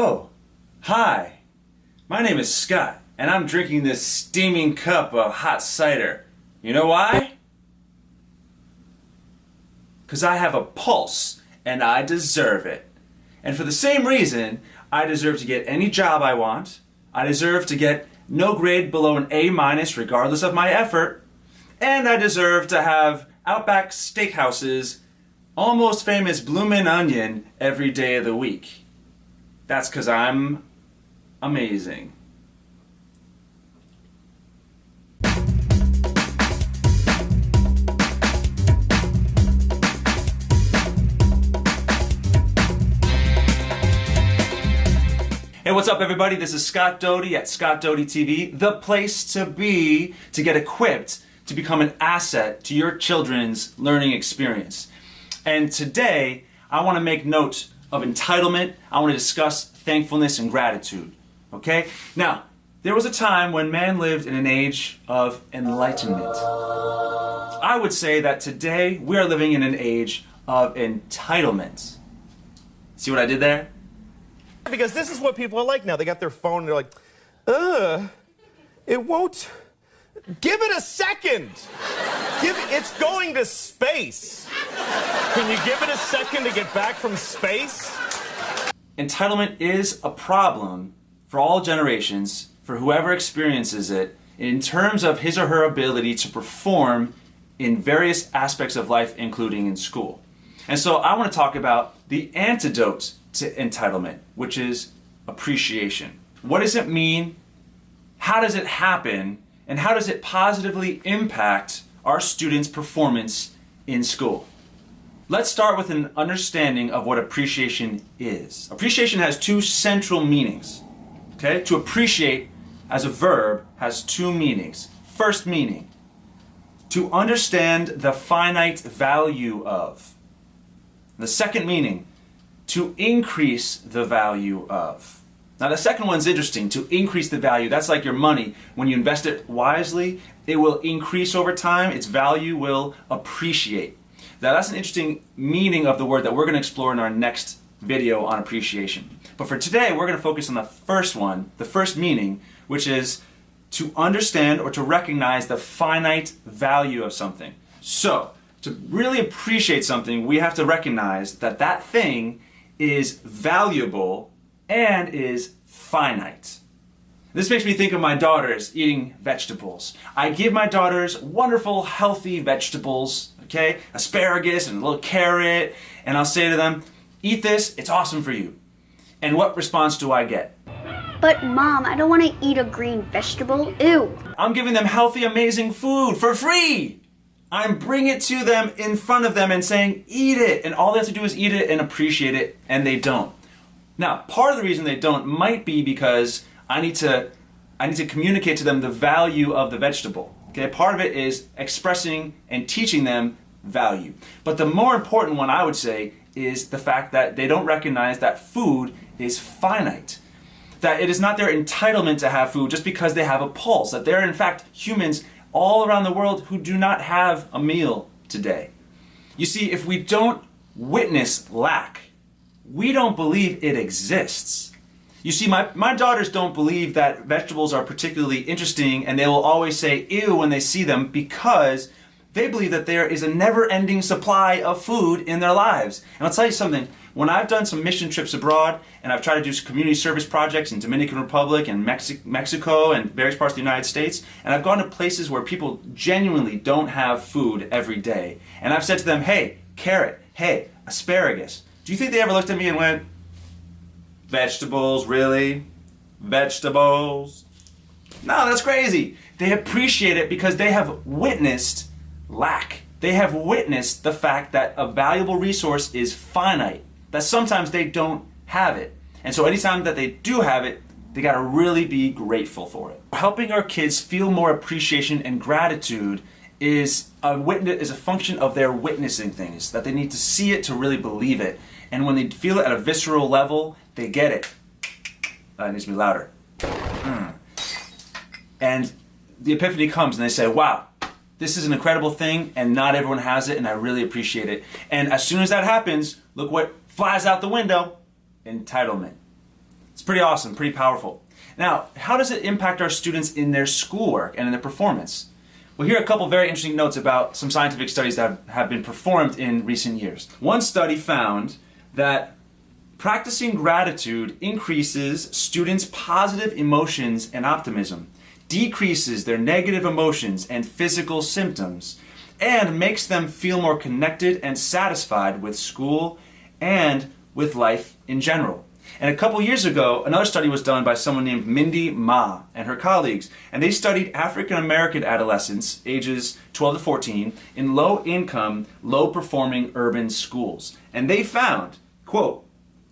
Oh, hi. My name is Scott, and I'm drinking this steaming cup of hot cider. You know why? Because I have a pulse, and I deserve it. And for the same reason, I deserve to get any job I want. I deserve to get no grade below an A- regardless of my effort. And I deserve to have Outback Steakhouse's almost famous bloomin' onion every day of the week. That's because I'm amazing. Hey, what's up everybody? This is Scott Doty at Scott Doty TV, the place to be to get equipped to become an asset to your children's learning experience. And today, I want to make note of entitlement. I want to discuss thankfulness and gratitude. Okay? Now, there was a time when man lived in an age of enlightenment. I would say that today we are living in an age of entitlement. See what I did there? Because this is what people are like now. They got their phone and they're like, it won't. Give it a second. It's going to space. Can you give it a second to get back from space? Entitlement is a problem for all generations, for whoever experiences it, in terms of his or her ability to perform in various aspects of life, including in school. And so I want to talk about the antidote to entitlement, which is appreciation. What does it mean? How does it happen? And how does it positively impact our students' performance in school? Let's start with an understanding of what appreciation is. Appreciation has two central meanings. Okay? To appreciate as a verb has two meanings. First meaning, to understand the finite value of. The second meaning, to increase the value of. Now the second one's interesting, to increase the value. That's like your money. When you invest it wisely, it will increase over time. Its value will appreciate. Now that's an interesting meaning of the word that we're going to explore in our next video on appreciation. But for today, we're going to focus on the first one, the first meaning, which is to understand or to recognize the finite value of something. So, to really appreciate something, we have to recognize that that thing is valuable and is finite. This makes me think of my daughters eating vegetables. I give my daughters wonderful, healthy vegetables, okay? Asparagus and a little carrot, and I'll say to them, eat this, it's awesome for you. And what response do I get? But Mom, I don't want to eat a green vegetable. Ew. I'm giving them healthy, amazing food for free. I'm bringing it to them in front of them and saying, eat it. And all they have to do is eat it and appreciate it, and they don't. Now, part of the reason they don't might be because I need to communicate to them the value of the vegetable. Okay, part of it is expressing and teaching them value. But the more important one, I would say, is the fact that they don't recognize that food is finite. That it is not their entitlement to have food just because they have a pulse. That there are in fact humans all around the world who do not have a meal today. You see, if we don't witness lack, we don't believe it exists. You see, my daughters don't believe that vegetables are particularly interesting, and they will always say ew when they see them because they believe that there is a never-ending supply of food in their lives. And I'll tell you something, when I've done some mission trips abroad, and I've tried to do some community service projects in Dominican Republic and Mexico and various parts of the United States, and I've gone to places where people genuinely don't have food every day. And I've said to them, hey, carrot, hey, asparagus. Do you think they ever looked at me and went, vegetables, really? Vegetables? No, that's crazy. They appreciate it because they have witnessed lack. They have witnessed the fact that a valuable resource is finite, that sometimes they don't have it. And so anytime that they do have it, they gotta really be grateful for it. Helping our kids feel more appreciation and gratitude is a function of their witnessing things, that they need to see it to really believe it. And when they feel it at a visceral level, they get it. It needs to be louder. And the epiphany comes and they say, wow, this is an incredible thing and not everyone has it and I really appreciate it. And as soon as that happens, look what flies out the window. Entitlement. It's pretty awesome, pretty powerful. Now, how does it impact our students in their schoolwork and in their performance? Well, here are a couple very interesting notes about some scientific studies that have been performed in recent years. One study found that practicing gratitude increases students' positive emotions and optimism, decreases their negative emotions and physical symptoms, and makes them feel more connected and satisfied with school and with life in general. And a couple years ago, another study was done by someone named Mindy Ma and her colleagues, and they studied African American adolescents, ages 12 to 14, in low-income, low-performing urban schools. And they found, quote,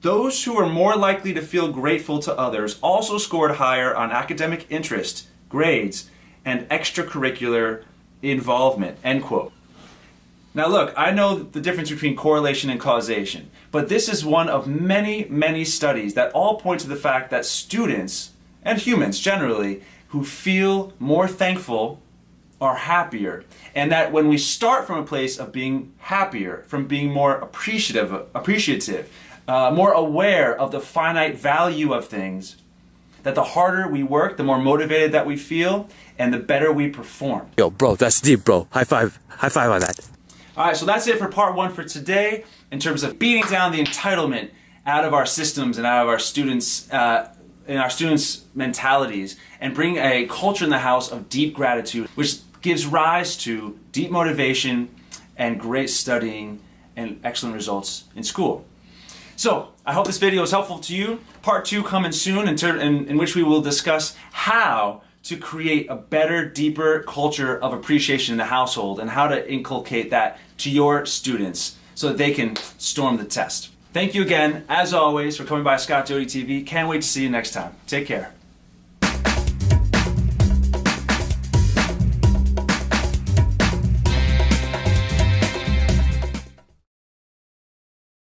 those who were more likely to feel grateful to others also scored higher on academic interest, grades, and extracurricular involvement, end quote. Now look, I know the difference between correlation and causation, but this is one of many, many studies that all point to the fact that students, and humans generally, who feel more thankful are happier. And that when we start from a place of being happier, from being more appreciative, more aware of the finite value of things, that the harder we work, the more motivated that we feel, and the better we perform. Yo, bro, that's deep, bro. High five on that. All right, so that's it for part one for today in terms of beating down the entitlement out of our systems and out of our students, in our students' mentalities, and bring a culture in the house of deep gratitude, which gives rise to deep motivation and great studying and excellent results in school. So, I hope this video is helpful to you. Part two coming soon in which we will discuss how to create a better, deeper culture of appreciation in the household and how to inculcate that to your students so that they can storm the test. Thank you again, as always, for coming by Scott Doty TV. Can't wait to see you next time. Take care.